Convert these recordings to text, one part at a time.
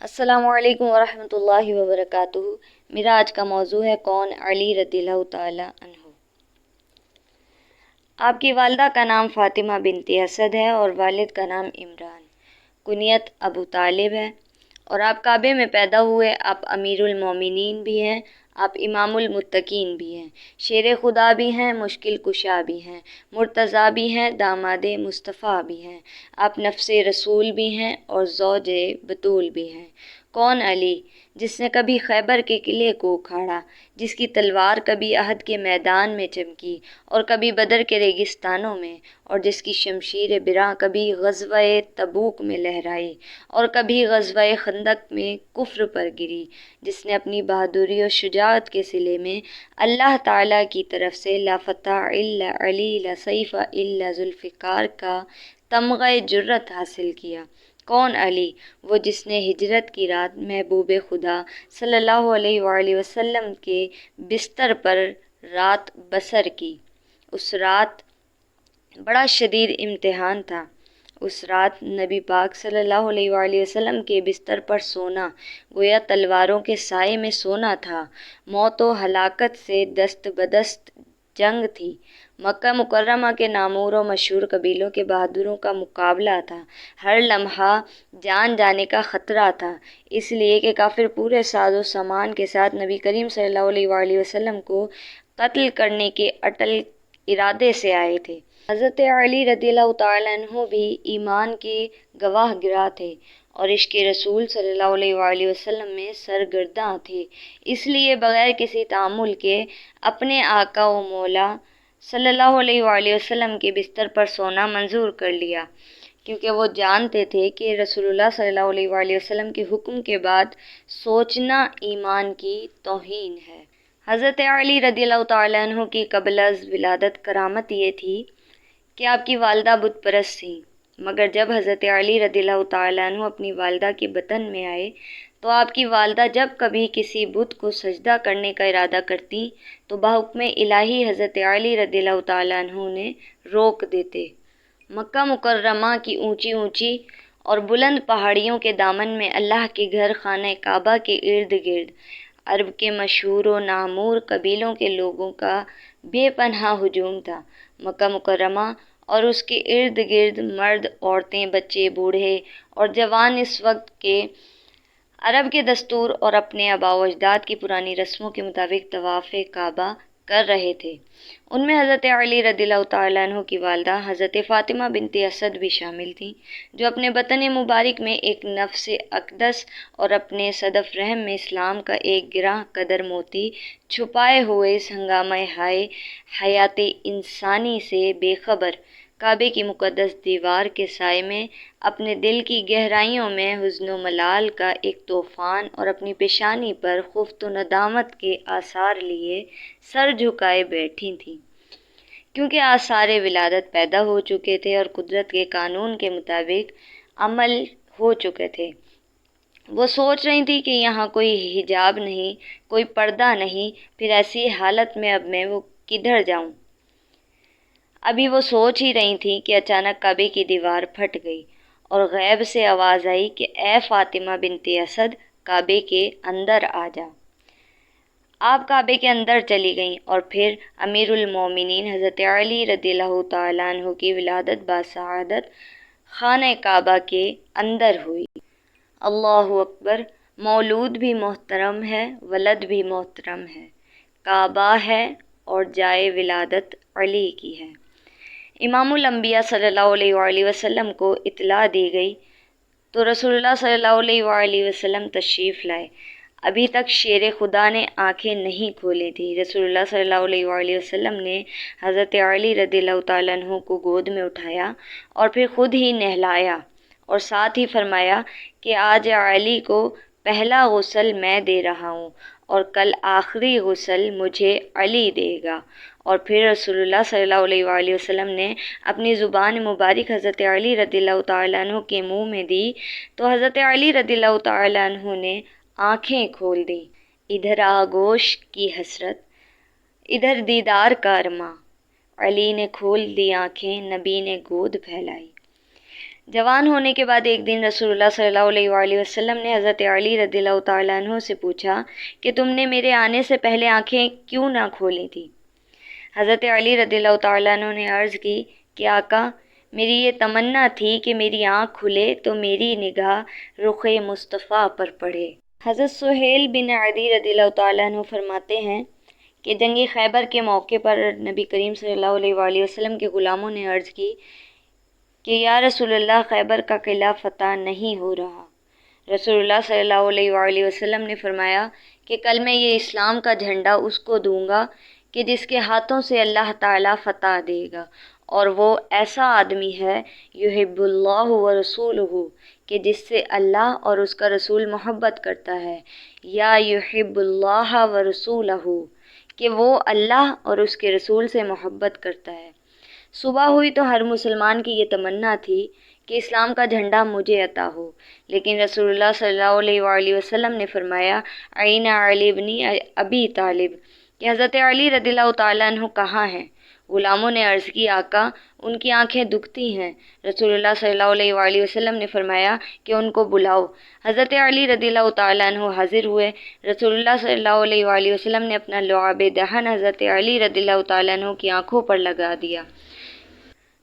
السلام علیکم ورحمۃ اللہ وبرکاتہ۔ میرا آج کا موضوع ہے کون علی رضی اللہ تعالی عنہ۔ آپ کی والدہ کا نام فاطمہ بنت اسد ہے اور والد کا نام عمران، کنیت ابو طالب ہے، اور آپ کعبے میں پیدا ہوئے۔ آپ امیر المومنین بھی ہیں، آپ امام المتقین بھی ہیں، شیر خدا بھی ہیں، مشکل کشا بھی ہیں، مرتضیٰ بھی ہیں، داماد مصطفیٰ بھی ہیں، آپ نفس رسول بھی ہیں اور زوج بطول بھی ہیں۔ کون علی، جس نے کبھی خیبر کے قلعے کو اکھاڑا، جس کی تلوار کبھی احد کے میدان میں چمکی اور کبھی بدر کے ریگستانوں میں، اور جس کی شمشیر براں کبھی غزوہ تبوک میں لہرائی اور کبھی غزوہ خندق میں کفر پر گری، جس نے اپنی بہادری اور شجاعت کے صلے میں اللہ تعالیٰ کی طرف سے لا فتح الا علی لا سیف الا ذوالفقار کا تمغہ جرت حاصل کیا۔ کون علی، وہ جس نے ہجرت کی رات محبوب خدا صلی اللہ علیہ وآلہ وسلم کے بستر پر رات بسر کی۔ اس رات بڑا شدید امتحان تھا۔ اس رات نبی پاک صلی اللہ علیہ وآلہ وسلم کے بستر پر سونا گویا تلواروں کے سائے میں سونا تھا۔ موت و ہلاکت سے دست بدست جنگ تھی۔ مکہ مکرمہ کے نامور و مشہور قبیلوں کے بہادروں کا مقابلہ تھا۔ ہر لمحہ جان جانے کا خطرہ تھا، اس لیے کہ کافر پورے ساز و سامان کے ساتھ نبی کریم صلی اللہ علیہ وآلہ وسلم کو قتل کرنے کے اٹل ارادے سے آئے تھے۔ حضرت علی رضی اللہ تعالیٰ عنہ بھی ایمان کے گواہ گرا تھے اور عشق رسول صلی اللہ علیہ وآلہ وسلم میں سرگرداں تھے، اس لیے بغیر کسی تعامل کے اپنے آقا و مولا صلی اللہ علیہ وآلہ وسلم کے بستر پر سونا منظور کر لیا، کیونکہ وہ جانتے تھے کہ رسول اللہ صلی اللہ علیہ وآلہ وسلم کے حکم کے بعد سوچنا ایمان کی توہین ہے۔ حضرت علی رضی اللہ تعالیٰ عنہ کی قبل از ولادت کرامت یہ تھی کہ آپ کی والدہ بت پرست تھیں، مگر جب حضرت علی رضی اللہ تعالیٰ عنہ اپنی والدہ کے بطن میں آئے تو آپ کی والدہ جب کبھی کسی بت کو سجدہ کرنے کا ارادہ کرتی تو بحکم الہی حضرت علی رضی اللہ تعالیٰ عنہ نے روک دیتے۔ مکہ مکرمہ کی اونچی اونچی اور بلند پہاڑیوں کے دامن میں اللہ کے گھر خانہ کعبہ کے ارد گرد عرب کے مشہور و نامور قبیلوں کے لوگوں کا بے پناہ ہجوم تھا۔ مکہ مکرمہ اور اس کے ارد گرد مرد، عورتیں، بچے، بوڑھے اور جوان اس وقت کے عرب کے دستور اور اپنے آباء و اجداد کی پرانی رسموں کے مطابق طواف کعبہ کر رہے تھے۔ ان میں حضرت علی رضی اللہ تعالیٰ عنہ کی والدہ حضرت فاطمہ بنت اسد بھی شامل تھیں، جو اپنے بطن مبارک میں ایک نفس اقدس اور اپنے صدف رحم میں اسلام کا ایک گراں قدر موتی چھپائے ہوئے اس ہنگامہ حیات انسانی سے بے خبر کعبے کی مقدس دیوار کے سائے میں اپنے دل کی گہرائیوں میں حزن و ملال کا ایک طوفان اور اپنی پیشانی پر خفت و ندامت کے آثار لیے سر جھکائے بیٹھی تھیں، کیونکہ آثار ولادت پیدا ہو چکے تھے اور قدرت کے قانون کے مطابق عمل ہو چکے تھے۔ وہ سوچ رہی تھی کہ یہاں کوئی حجاب نہیں، کوئی پردہ نہیں، پھر ایسی حالت میں اب میں وہ کدھر جاؤں؟ ابھی وہ سوچ ہی رہی تھیں کہ اچانک کعبے کی دیوار پھٹ گئی اور غیب سے آواز آئی کہ اے فاطمہ بنت اسد، کعبے کے اندر آ جا۔ آپ کعبے کے اندر چلی گئیں اور پھر امیر المومنین حضرت علی رضی اللہ تعالیٰ عنہ کی ولادت باسعادت خانہ کعبہ کے اندر ہوئی۔ اللہ اکبر! مولود بھی محترم ہے، ولد بھی محترم ہے، کعبہ ہے اور جائے ولادت علی کی ہے۔ امام الانبیاء صلی اللہ علیہ وآلہ وسلم کو اطلاع دی گئی تو رسول اللہ صلی اللہ علیہ وآلہ وسلم تشریف لائے۔ ابھی تک شیر خدا نے آنکھیں نہیں کھولی تھیں۔ رسول اللہ صلی اللہ علیہ وآلہ وسلم نے حضرت علی رضی اللہ تعالیٰ عنہ کو گود میں اٹھایا اور پھر خود ہی نہلایا اور ساتھ ہی فرمایا کہ آج علی کو پہلا غسل میں دے رہا ہوں اور کل آخری غسل مجھے علی دے گا۔ اور پھر رسول اللہ صلی اللہ علیہ وآلہ وسلم نے اپنی زبان مبارک حضرت علی رضی اللہ تعالیٰ عنہ کے منہ میں دی تو حضرت علی رضی اللہ تعالیٰ عنہ نے آنکھیں کھول دیں۔ ادھر آغوش کی حسرت، ادھر دیدار کا ارماں، علی نے کھول دی آنکھیں، نبی نے گود پھیلائی۔ جوان ہونے کے بعد ایک دن رسول اللہ صلی اللہ علیہ وآلہ وسلم نے حضرت علی رضی اللہ تعالیٰ عنہ سے پوچھا کہ تم نے میرے آنے سے پہلے آنکھیں کیوں نہ کھولی تھیں؟ حضرت علی رضی اللہ تعالیٰ عنہ نے عرض کی کہ آقا، میری یہ تمنا تھی کہ میری آنکھ کھلے تو میری نگاہ رخ مصطفیٰ پر پڑے۔ حضرت سہیل بن عدی رضی اللہ تعالیٰ عنہ فرماتے ہیں کہ جنگ خیبر کے موقع پر نبی کریم صلی اللہ علیہ وآلہ وسلم کے غلاموں نے عرض کی کہ یا رسول اللہ، خیبر کا قلعہ فتح نہیں ہو رہا۔ رسول اللہ صلی اللہ علیہ وآلہ وسلم نے فرمایا کہ کل میں یہ اسلام کا جھنڈا اس کو دوں گا کہ جس کے ہاتھوں سے اللہ تعالیٰ فتح دے گا، اور وہ ایسا آدمی ہے یحب اللہ و رسولہ، کہ جس سے اللہ اور اس کا رسول محبت کرتا ہے، یا یحب اللہ و رسولہ، کہ وہ اللہ اور اس کے رسول سے محبت کرتا ہے۔ صبح ہوئی تو ہر مسلمان کی یہ تمنا تھی کہ اسلام کا جھنڈا مجھے عطا ہو، لیکن رسول اللہ صلی اللہ علیہ وآلہ وسلم نے فرمایا عین علی بن ابی طالب، کہ حضرت علی رضی اللہ تعالیٰ عنہ کہاں ہیں؟ غلاموں نے عرض کی آقا، ان کی آنکھیں دکھتی ہیں۔ رسول اللہ صلی اللہ علیہ وآلہ وسلم نے فرمایا کہ ان کو بلاؤ۔ حضرت علی رضی اللہ تعالیٰ عنہ حاضر ہوئے۔ رسول اللہ صلی اللہ علیہ وآلہ وسلم نے اپنا لعاب دہن حضرت علی رضی اللہ تعالیٰ عنہ کی آنکھوں پر لگا دیا۔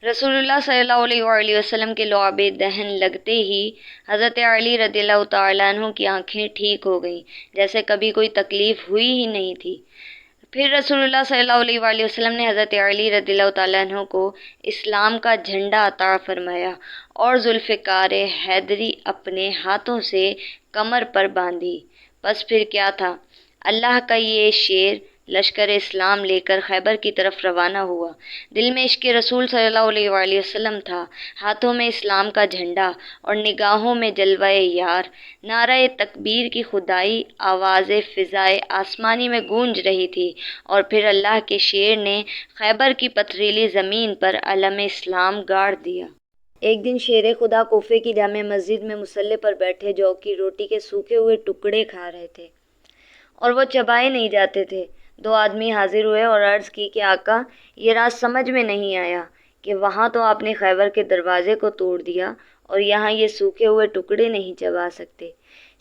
رسول اللہ صلی اللہ علیہ وآلہ وسلم کے لعاب دہن لگتے ہی حضرت علی رضی اللہ تعالیٰ عنہ کی آنکھیں ٹھیک ہو گئیں، جیسے کبھی کوئی تکلیف ہوئی ہی نہیں تھی۔ پھر رسول اللہ صلی اللہ علیہ وآلہ وسلم نے حضرت علی رضی اللہ تعالیٰ عنہ کو اسلام کا جھنڈا عطا فرمایا اور ذوالفقار حیدری اپنے ہاتھوں سے کمر پر باندھی۔ بس پھر کیا تھا، اللہ کا یہ شیر لشکر اسلام لے کر خیبر کی طرف روانہ ہوا۔ دل میں عشق رسول صلی اللہ علیہ وآلہ وسلم تھا، ہاتھوں میں اسلام کا جھنڈا اور نگاہوں میں جلوہ یار۔ نعرہ تکبیر کی خدائی آواز فضائے آسمانی میں گونج رہی تھی، اور پھر اللہ کے شیر نے خیبر کی پتھریلی زمین پر علم اسلام گاڑ دیا۔ ایک دن شیر خدا کوفے کی جامع مسجد میں مصلی پر بیٹھے جو کی روٹی کے سوکھے ہوئے ٹکڑے کھا رہے تھے اور وہ چبائے نہیں جاتے تھے۔ دو آدمی حاضر ہوئے اور عرض کی کہ آقا، یہ راز سمجھ میں نہیں آیا کہ وہاں تو آپ نے خیبر کے دروازے کو توڑ دیا اور یہاں یہ سوکھے ہوئے ٹکڑے نہیں چبا سکتے۔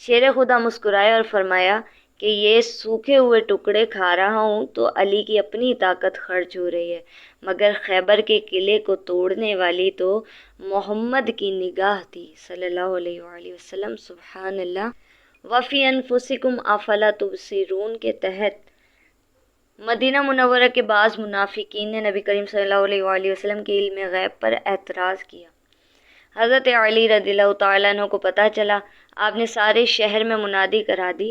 شیر خدا مسکرائے اور فرمایا کہ یہ سوکھے ہوئے ٹکڑے کھا رہا ہوں تو علی کی اپنی طاقت خرچ ہو رہی ہے، مگر خیبر کے قلعے کو توڑنے والی تو محمد کی نگاہ تھی صلی اللہ علیہ وآلہ وسلم۔ سبحان اللہ۔ وفی انفسکم افلا تبصرون کے تحت مدینہ منورہ کے بعض منافقین نے نبی کریم صلی اللہ علیہ وآلہ وسلم کے علم غیب پر اعتراض کیا۔ حضرت علی رضی اللہ تعالیٰ عنہ کو پتہ چلا، آپ نے سارے شہر میں منادی کرا دی،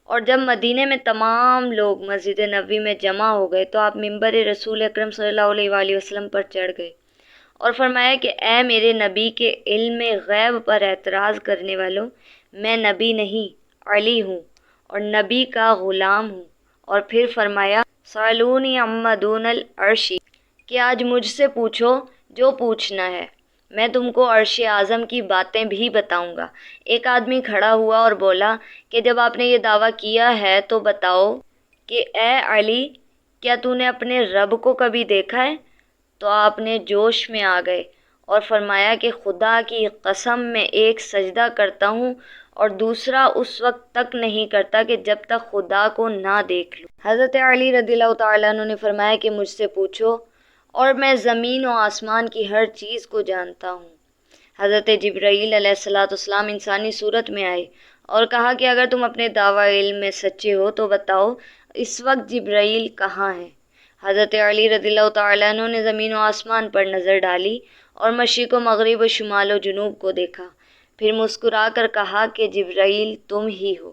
اور جب مدینے میں تمام لوگ مسجد نبوی میں جمع ہو گئے تو آپ منبر رسول اکرم صلی اللہ علیہ وآلہ وسلم پر چڑھ گئے اور فرمایا کہ اے میرے نبی کے علم غیب پر اعتراض کرنے والوں، میں نبی نہیں، علی ہوں اور نبی کا غلام ہوں۔ اور پھر فرمایا سالونی عما دون العرش، کہ آج مجھ سے پوچھو جو پوچھنا ہے، میں تم کو عرش اعظم کی باتیں بھی بتاؤں گا۔ ایک آدمی کھڑا ہوا اور بولا کہ جب آپ نے یہ دعویٰ کیا ہے تو بتاؤ کہ اے علی، کیا تو نے اپنے رب کو کبھی دیکھا ہے؟ تو آپ نے جوش میں آ گئے اور فرمایا کہ خدا کی قسم میں ایک سجدہ کرتا ہوں اور دوسرا اس وقت تک نہیں کرتا کہ جب تک خدا کو نہ دیکھ لوں۔ حضرت علی رضی اللہ تعالیٰ عنہ نے فرمایا کہ مجھ سے پوچھو اور میں زمین و آسمان کی ہر چیز کو جانتا ہوں۔ حضرت جبرائیل علیہ السلام انسانی صورت میں آئے اور کہا کہ اگر تم اپنے دعویٰ علم میں سچے ہو تو بتاؤ اس وقت جبرائیل کہاں ہے؟ حضرت علی رضی اللہ تعالیٰ عنہ نے زمین و آسمان پر نظر ڈالی اور مشرق و مغرب و شمال و جنوب کو دیکھا، پھر مسکرا کر کہا کہ جبرائیل تم ہی ہو۔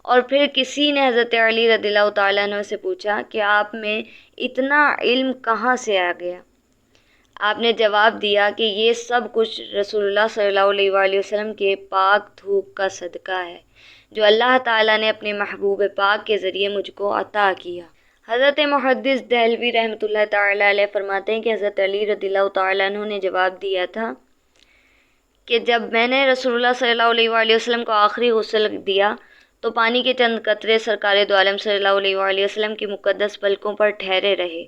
اور پھر کسی نے حضرت علی رضی اللہ تعالیٰ عنہ سے پوچھا کہ آپ میں اتنا علم کہاں سے آ گیا؟ آپ نے جواب دیا کہ یہ سب کچھ رسول اللہ صلی اللہ علیہ وآلہ وسلم کے پاک دھوپ کا صدقہ ہے جو اللہ تعالیٰ نے اپنے محبوب پاک کے ذریعے مجھ کو عطا کیا۔ حضرت محدث دہلوی رحمۃ اللہ تعالیٰ علیہ فرماتے ہیں کہ حضرت علی رضی اللہ تعالیٰ عنہ نے جواب دیا تھا کہ جب میں نے رسول اللہ صلی اللہ علیہ وآلہ وسلم کو آخری غسل دیا تو پانی کے چند قطرے سرکار دو عالم صلی اللہ علیہ وآلہ وسلم کی مقدس پلکوں پر ٹھہرے رہے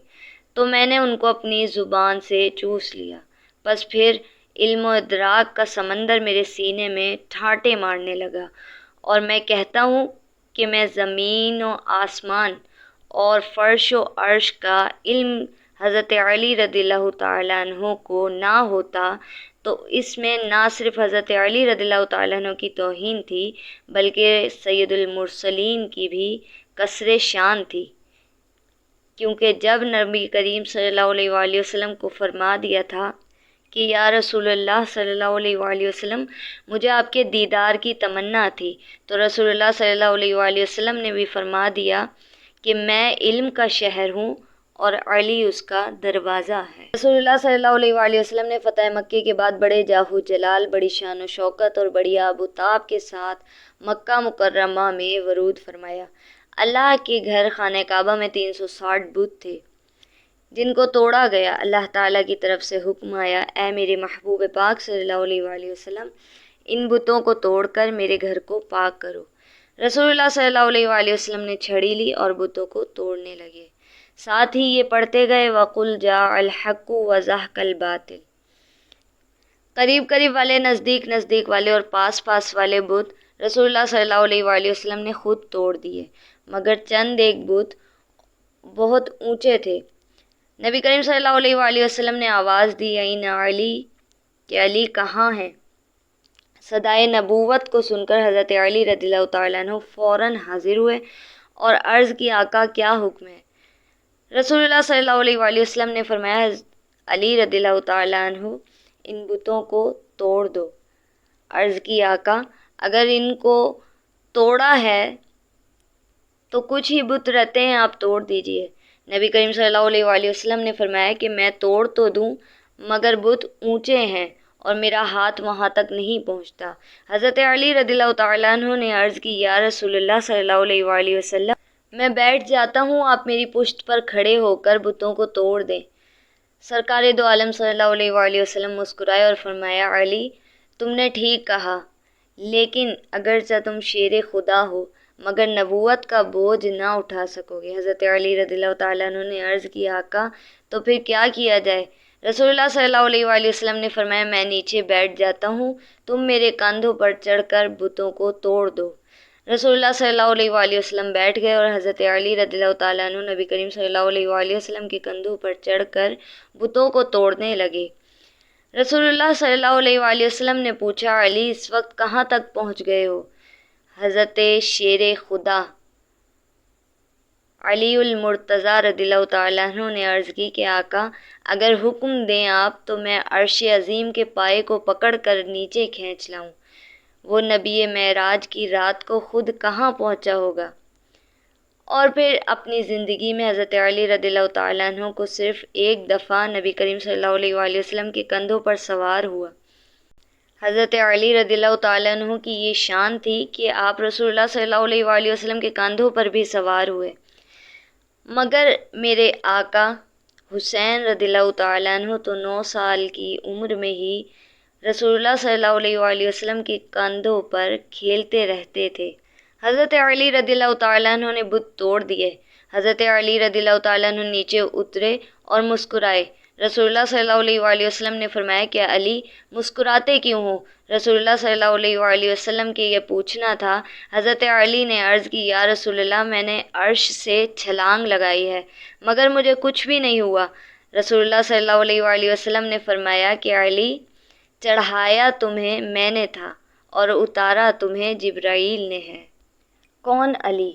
تو میں نے ان کو اپنی زبان سے چوس لیا، بس پھر علم و ادراک کا سمندر میرے سینے میں ٹھاٹے مارنے لگا، اور میں کہتا ہوں کہ میں زمین و آسمان اور فرش و عرش کا علم حضرت علی رضی اللہ تعالیٰ عنہ کو نہ ہوتا تو اس میں نہ صرف حضرت علی رضی اللہ تعالیٰ عنہ کی توہین تھی بلکہ سید المرسلین کی بھی کسر شان تھی، کیونکہ جب نبی کریم صلی اللہ علیہ وآلہ وسلم کو فرما دیا تھا کہ یا رسول اللہ صلی اللہ علیہ وآلہ وسلم مجھے آپ کے دیدار کی تمنا تھی، تو رسول اللہ صلی اللہ علیہ وآلہ وسلم نے بھی فرما دیا کہ میں علم کا شہر ہوں اور علی اس کا دروازہ ہے۔ رسول اللہ صلی اللہ علیہ وآلہ وسلم نے فتح مکے کے بعد بڑے جاہ و جلال، بڑی شان و شوکت اور بڑی آب و تاب کے ساتھ مکہ مکرمہ میں ورود فرمایا۔ اللہ کے گھر خانہ کعبہ میں 360 بت تھے جن کو توڑا گیا۔ اللہ تعالیٰ کی طرف سے حکم آیا، اے میرے محبوب پاک صلی اللہ علیہ وآلہ وسلم، ان بتوں کو توڑ کر میرے گھر کو پاک کرو۔ رسول اللہ صلی اللہ علیہ وآلہ وسلم نے چھڑی لی اور بتوں کو توڑنے لگے، ساتھ ہی یہ پڑھتے گئے وَقُلْ جَاءَ الْحَقُّ وَزَهَقَ الْبَاطِلُ۔ قریب قریب والے، نزدیک نزدیک والے اور پاس پاس والے بت رسول اللہ صلی اللہ علیہ وآلہ وسلم نے خود توڑ دیے، مگر چند ایک بت بہت اونچے تھے۔ نبی کریم صلی اللہ علیہ وآلہ وسلم نے آواز دی، این علی، کہ علی کہاں ہے؟ صدائے نبوت کو سن کر حضرت علی رضی اللہ تعالیٰ عنہ فوراً حاضر ہوئے اور عرض کی، آقا کیا حکم ہے؟ رسول اللہ صلی اللہ علیہ وآلہ وسلم نے فرمایا، علی رضی اللہ تعالیٰ عنہ ان بتوں کو توڑ دو۔ عرض کی، آقا اگر ان کو توڑا ہے تو کچھ ہی بت رہتے ہیں، آپ توڑ دیجئے۔ نبی کریم صلی اللہ علیہ وآلہ وسلم نے فرمایا کہ میں توڑ تو دوں مگر بت اونچے ہیں اور میرا ہاتھ وہاں تک نہیں پہنچتا۔ حضرت علی رضی اللہ تعالیٰ عنہ نے عرض کی، یا رسول اللہ صلی اللہ علیہ وآلہ وسلم، میں بیٹھ جاتا ہوں، آپ میری پشت پر کھڑے ہو کر بتوں کو توڑ دیں۔ سرکار دو عالم صلی اللہ علیہ وآلہ وسلم مسکرائے اور فرمایا، علی تم نے ٹھیک کہا، لیکن اگرچہ تم شیر خدا ہو مگر نبوت کا بوجھ نہ اٹھا سکو گے۔ حضرت علی رضی اللہ تعالیٰ عنہ نے عرض کی، آقا تو پھر کیا کیا جائے؟ رسول اللہ صلی اللہ علیہ وآلہ وسلم نے فرمایا، میں نیچے بیٹھ جاتا ہوں، تم میرے کندھوں پر چڑھ کر بتوں کو توڑ دو۔ رسول اللہ صلی اللہ علیہ وآلہ وسلم بیٹھ گئے اور حضرت علی رضی اللہ تعالیٰ عنہ نبی کریم صلی اللہ علیہ وآلہ وسلم کے کندھوں پر چڑھ کر بتوں کو توڑنے لگے۔ رسول اللہ صلی اللہ علیہ وآلہ وسلم نے پوچھا، علی اس وقت کہاں تک پہنچ گئے ہو؟ حضرت شیر خدا علی المرتضیٰ رضی اللہ تعالیٰ عنہ نے عرض کی کہ آقا اگر حکم دیں آپ تو میں عرش عظیم کے پائے کو پکڑ کر نیچے کھینچ لاؤں۔ وہ نبی معراج کی رات کو خود کہاں پہنچا ہوگا؟ اور پھر اپنی زندگی میں حضرت علی رضی اللہ تعالیٰ عنہ کو صرف ایک دفعہ نبی کریم صلی اللہ علیہ وآلہ وسلم کے کندھوں پر سوار ہوا۔ حضرت علی رضی اللہ تعالیٰ عنہ کی یہ شان تھی کہ آپ رسول اللہ صلی اللہ علیہ وآلہ وسلم کے کندھوں پر بھی سوار ہوئے، مگر میرے آقا حسین رضی اللہ تعالیٰ عنہ تو 9 سال کی عمر میں ہی رسول اللہ صلی اللہ علیہ وآلہ وسلم کے کندھوں پر کھیلتے رہتے تھے۔ حضرت علی رضی اللہ تعالیٰ عنہ نے بت توڑ دیے۔ حضرت علی رضی اللہ تعالیٰ عنہ نیچے اترے اور مسکرائے۔ رسول اللہ صلی اللہ علیہ وآلہ وسلم نے فرمایا کہ علی مسکراتے کیوں ہو؟ رسول اللہ صلی اللہ علیہ وآلہ وسلم کے یہ پوچھنا تھا۔ حضرت علی نے عرض کی، یا رسول اللہ میں نے عرش سے چھلانگ لگائی ہے مگر مجھے کچھ بھی نہیں ہوا۔ رسول اللہ صلی اللہ علیہ وآلہ وسلم نے فرمایا کہ علی چڑھایا تمہیں میں نے تھا اور اتارا تمہیں جبرائیل نے ہے۔ کون علی؟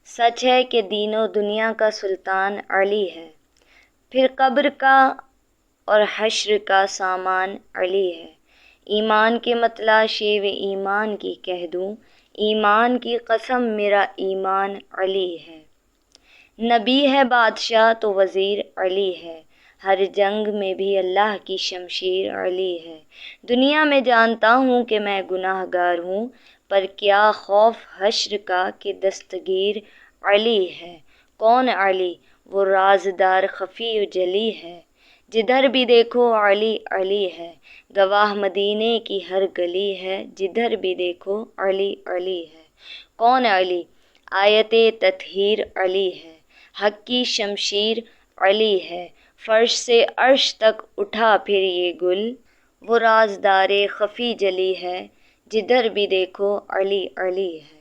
سچ ہے کہ دین و دنیا کا سلطان علی ہے، پھر قبر کا اور حشر کا سامان علی ہے۔ ایمان کے مطلع شیو ایمان کی کہہ دوں، ایمان کی قسم میرا ایمان علی ہے۔ نبی ہے بادشاہ تو وزیر علی ہے، ہر جنگ میں بھی اللہ کی شمشیر علی ہے۔ دنیا میں جانتا ہوں کہ میں گناہ گار ہوں، پر کیا خوف حشر کا کہ دستگیر علی ہے۔ کون علی؟ وہ رازدار خفی و جلی ہے، جدھر بھی دیکھو علی علی ہے۔ گواہ مدینے کی ہر گلی ہے، جدھر بھی دیکھو علی علی ہے۔ کون علی؟ آیت تطہیر علی ہے، حق کی شمشیر علی ہے۔ فرش سے عرش تک اٹھا پھر یہ گل، وہ رازدار خفی جلی ہے، جدھر بھی دیکھو علی علی ہے۔